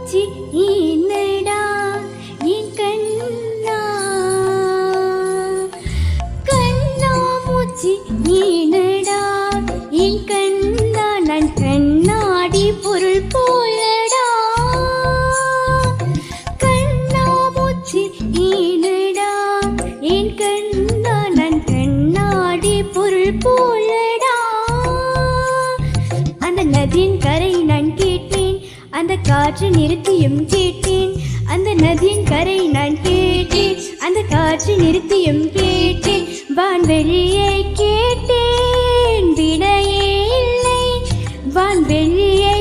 கண்ணாமூச்சி என்னடா என் கண்ணா கண்ணாமூச்சி என்னடா என் கண்ணா நான் கண்ணாடி பொருள் போலடா கண்ணாமூச்சி என்னடா என் கண்ணா நான் கண்ணாடி பொருள் போலடா அந்த நதியின் கரை நான் கேட்டேன் அந்த காற்று நிறுத்தியும் கேட்டேன் அந்த நதியின் கரை நான் கேட்டேன் அந்த காற்று நிறுத்தியும் கேட்டேன் வான்வெளியை கேட்டேன் விடையே இல்லை வான்வெளியை